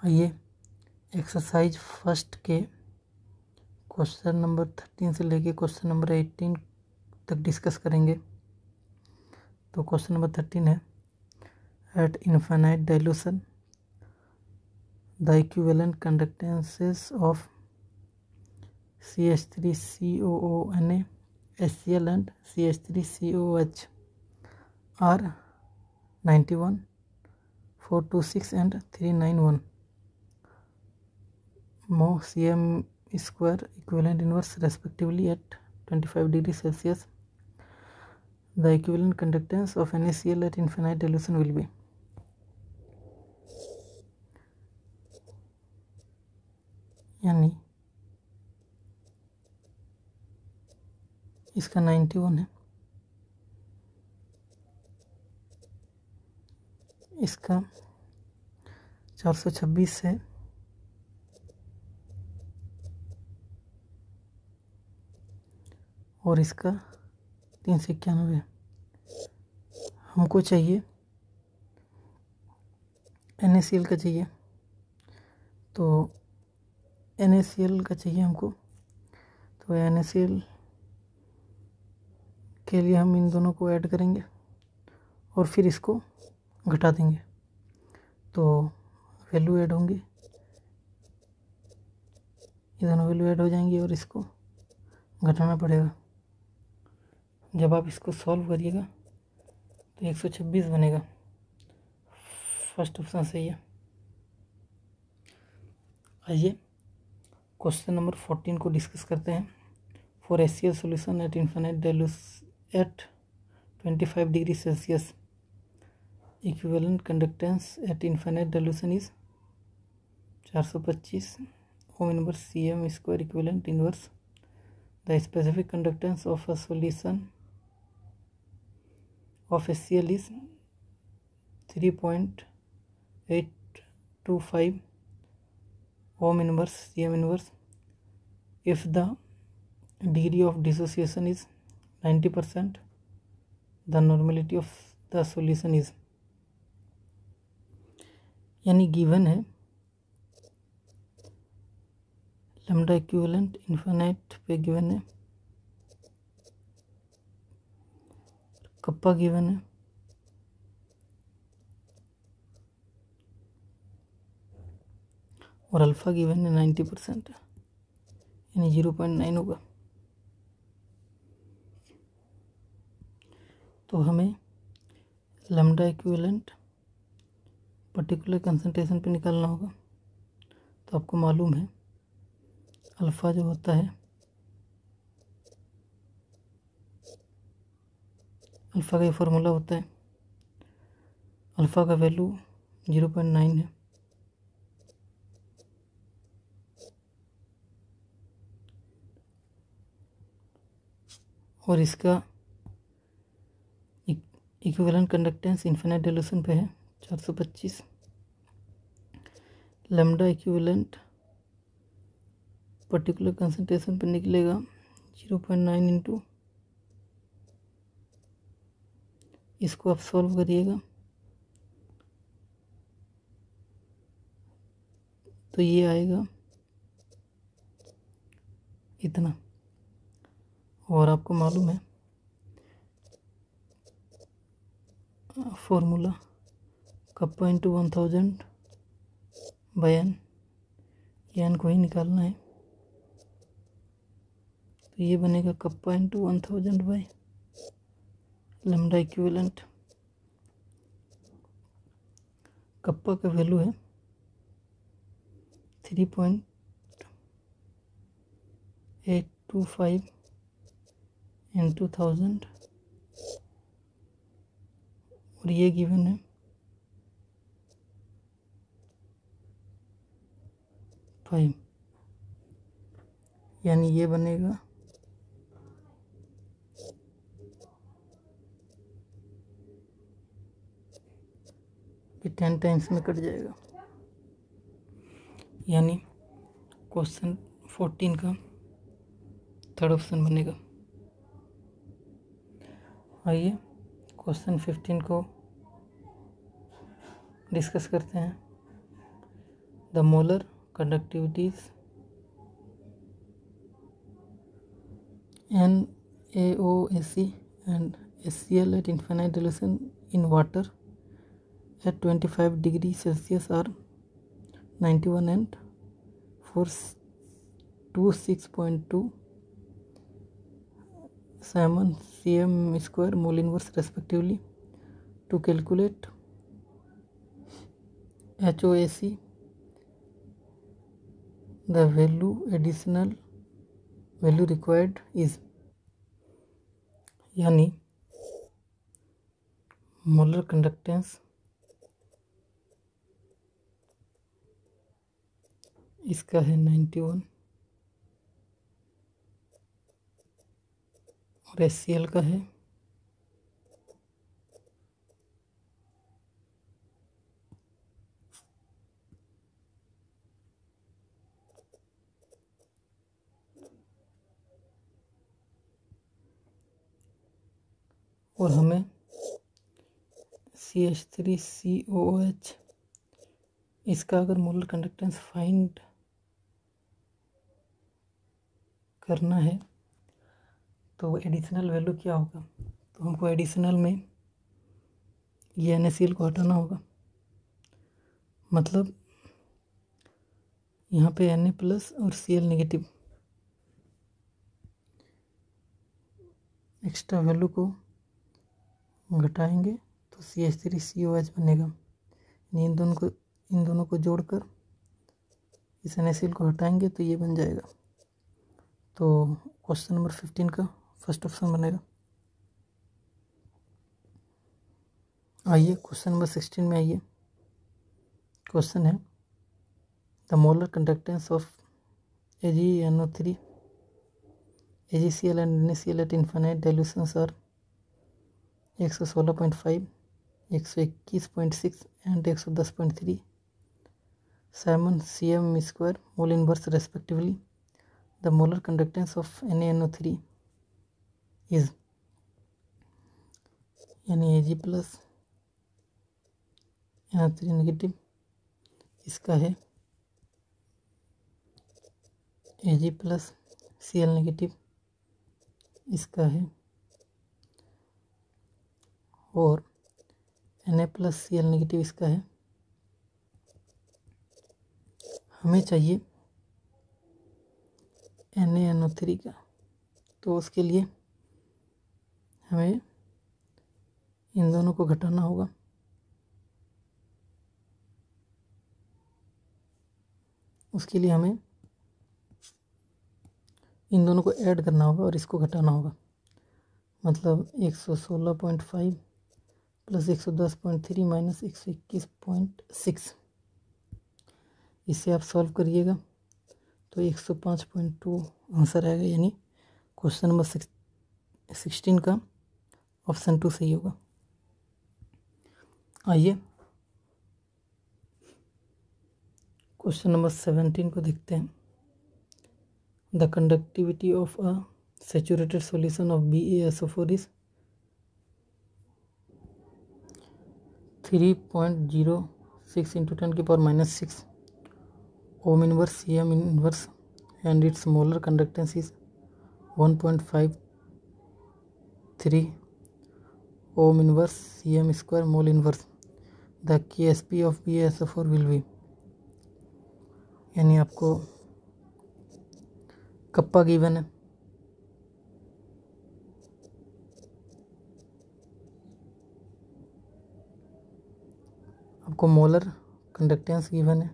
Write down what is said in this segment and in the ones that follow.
आइए exercise first के question number 13 से लेके क्वेश्चन नंबर 18 तक डिस्कस करेंगे। तो क्वेश्चन नंबर 13 है, at infinite dilution the equivalent conductances of CH3COONA HCl and CH3COOH are 91, 426 and 391 mho cm square equivalent inverse respectively at 25 degrees Celsius. The equivalent conductance of NaCl at infinite dilution will be. यानी इसका 91 है, इसका 426 है, और इसका 391 है। हमको चाहिए NaCl का चाहिए, तो NaCl का चाहिए हमको। तो NaCl के लिए हम इन दोनों को ऐड करेंगे और फिर इसको घटा देंगे, तो वैल्यू ऐड होंगी, ये दोनों वैल्यू ऐड हो जाएंगी और इसको घटाना पड़ेगा। जब आप इसको सॉल्व करिएगा तो 126 बनेगा। फर्स्ट ऑप्शन सही है। आइए क्वेश्चन नंबर 14 को डिस्कस करते हैं। For HCl solution at infinite dilution at 25 degree celsius equivalent conductance at infinite dilution is 425 ohm inverse cm square equivalent inverse. The specific conductance of a solution of HCl is 3.825 ohm inverse cm inverse. If the degree of dissociation is 90%, the normality of the solution is, यानी given है lambda equivalent infinite पे given है, kappa given है, और alpha given है 90%, यानी 0.9 होगा। तो हमें लैम्डा इक्विवेलेंट पर्टिकुलर कंसंट्रेशन पे निकालना होगा। तो आपको मालूम है अल्फ़ा जो होता है, अल्फ़ा का ये फार्मूला होता है, अल्फ़ा का वैल्यू 0.9 है, और इसका इक्विवेलेंट कंडक्टेंस इनफाइनाइट डाइल्यूशन पे है 425। लैम्डा इक्विवेलेंट पर्टिकुलर कंसंट्रेशन पे निकलेगा 0.9 इंटू, इसको आप सॉल्व करिएगा तो ये आएगा इतना। और आपको मालूम है formula kappa into 1000 by N, N को ही निकालना है, तो ये बनेगा kappa into 1000 by lambda equivalent. Kappa का वैल्यू है 3.825 इंटू 1000, और ये गिवन है 5, यानी ये बनेगा कि 10 टाइम्स में कट जाएगा, यानी क्वेश्चन 14 का थर्ड ऑप्शन बनेगा। आइए क्वेश्चन 15 को डिस्कस करते हैं। The molar conductivities NaOAc and HCl at infinite dilution in water at 25 degrees Celsius are 91 and 426.2 Simon cm square mole inverse respectively. To calculate HOAc, the additional value required is, यानी molar conductance इसका है 91 और HCl का है 426 और हमें CH3COOH इसका अगर मोलर कंडक्टेंस फाइंड करना है तो एडिशनल वैल्यू क्या होगा, तो हमको एडिशनल में ये NaCl को हटाना होगा। मतलब यहाँ पे Na प्लस और Cl नेगेटिव एक्स्ट्रा वैल्यू को घटाएंगे तो CH3COH बनेगा। इन दोनों को जोड़कर इस NaCl को हटाएंगे तो ये बन जाएगा। तो क्वेश्चन नंबर 15 का फर्स्ट ऑप्शन बनेगा। आइए क्वेश्चन नंबर 16 में आइए। क्वेश्चन है the molar conductance of AgNO3 AgCl and NaCl at infinite dilutions are 116.5 121.6 and 110.3 Simon cm square mole inverse respectively. The molar conductance of NaNO3 is, यानी Ag plus NO3 negative इसका है Ag plus Cl negative इसका है और Na plus Cl negative इसका है। हमें चाहिए NaNO3 का, तो उसके लिए हमें इन दोनों को घटाना होगा। उसके लिए हमें इन दोनों को ऐड करना होगा और इसको घटाना होगा। मतलब 116.5 प्लस 110.3 माइनस 121.6, इसे आप सॉल्व करिएगा तो 105.2 आंसर आएगा। यानी क्वेश्चन नंबर 16 का ऑप्शन 2 सही होगा। आइए क्वेश्चन नंबर 17 को देखते हैं। The conductivity of a saturated solution of BaSO4 is 3.06 into 10⁻⁶ Om inverse Cm inverse and its molar conductance is 1.53 ohm inverse Cm square mole inverse. The Ksp of BaSO4 will be, यानी आपको kappa given है, आपको molar conductance given है,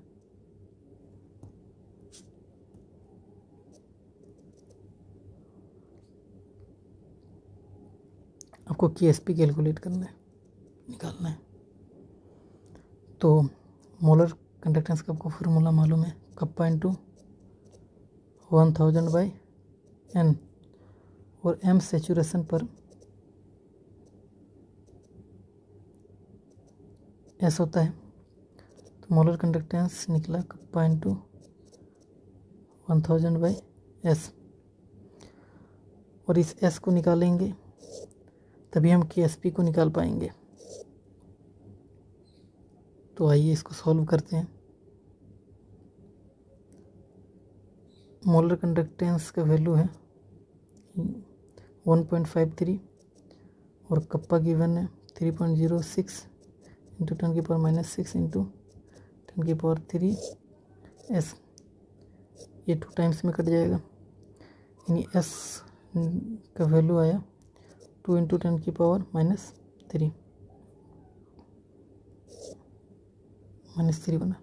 आपको Ksp calculate करना है, निकालना है। तो मोलर कंडक्टेंस का आपको फार्मूला मालूम है, कप्पा इंटू 1000/n और m सेचुरेशन पर s होता है। तो मोलर कंडक्टेंस निकला कप्पा इंटू 1000/s और इस s को निकालेंगे तभी हम Ksp को निकाल पाएंगे। तो आइए इसको सॉल्व करते हैं। मोलर कंडक्टेंस का वैल्यू है 1.53 और कप्पा गिवन है 3.06 इंटू 10⁻⁻6 इंटू 10⁻³ S। ये 2 टाइम्स में कट जाएगा, यानी S का वैल्यू आया 2 इंटू 10⁻³ -3 बना।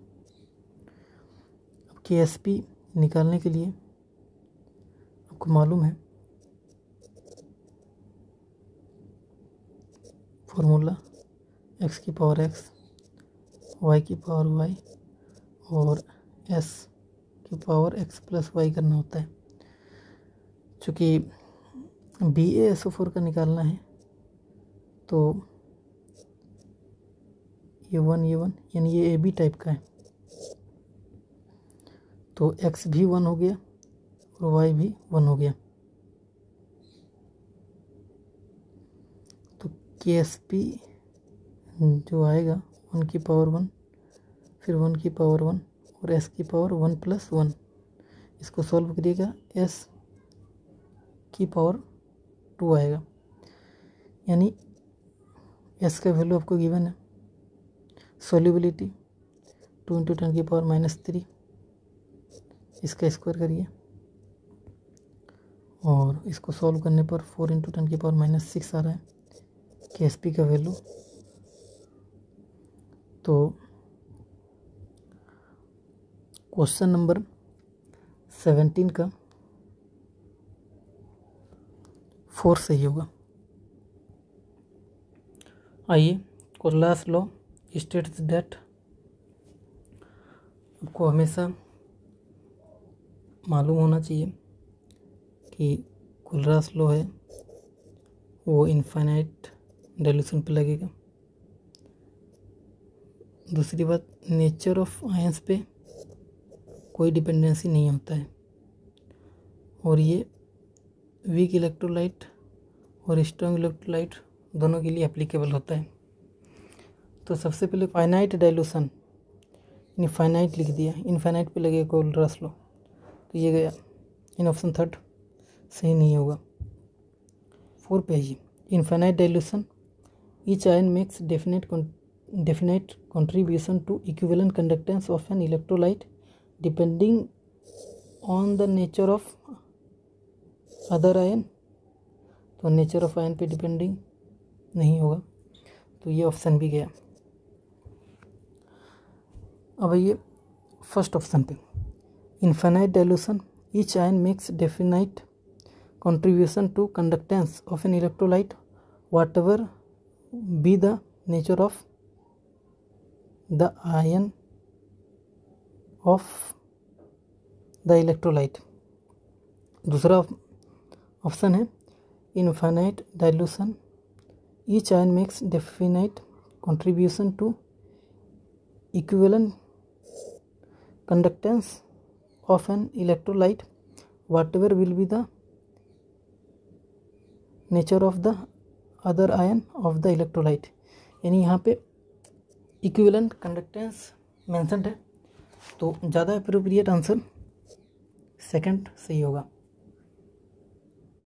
अब KSP निकालने के लिए आपको मालूम है फॉर्मूला x की पावर x, y की पावर y और s की पावर x प्लस y करना होता है। चूँकि BaSO4 का निकालना है तो ये 1 यानी ये AB टाइप का है, तो x भी 1 हो गया और y भी 1 हो गया। तो KSP जो आएगा 1 की पावर 1, फिर 1 की पावर 1 और s की पावर 1 + 1। इसको सॉल्व करिएगा s की पावर 2 आएगा, यानी s का वैल्यू आपको गिवन है। सॉल्युबिलिटी 2 इंटू 10⁻³ इसका स्क्वायर करिए और इसको सॉल्व करने पर 4 इंटू 10⁻⁻6 आ रहा है KSP का वैल्यू। तो क्वेश्चन नंबर 17 का 4 सही होगा। आइए, कोल्लास लॉ स्टेट्स दैट, आपको हमेशा मालूम होना चाहिए कि कोल्लास लॉ है वो इनफाइनाइट डाइल्यूशन पे लगेगा। दूसरी बात, नेचर ऑफ आयंस पे कोई डिपेंडेंसी नहीं होता है और ये वीक इलेक्ट्रोलाइट और स्ट्रॉन्ग इलेक्ट्रोलाइट दोनों के लिए एप्लीकेबल होता है। तो सबसे पहले फाइनाइट डाइल्यूशन, इनफाइनाइट लिख दिया, इनफाइनाइट पे लगेगा कोल्लास लॉ, तो ये गया इन ऑप्शन 3 सही नहीं होगा। 4 पे आइए, infinite dilution each ion makes definite contribution to equivalent conductance of an electrolyte depending on the nature of other ion। तो नेचर ऑफ आयन पे डिपेंडिंग नहीं होगा, तो ये ऑप्शन भी गया। अब ये फर्स्ट ऑप्शन पे, infinite dilution each ion makes definite contribution to conductance of an electrolyte whatever be the nature of the ion of the electrolyte। दूसरा ऑप्शन है infinite dilution each ion makes definite contribution to equivalent conductance of an electrolyte whatever will be the nature of the other ion of the electrolyte, यानी यहाँ पे equivalent conductance mentioned है, तो ज़्यादा appropriate answer second सही होगा।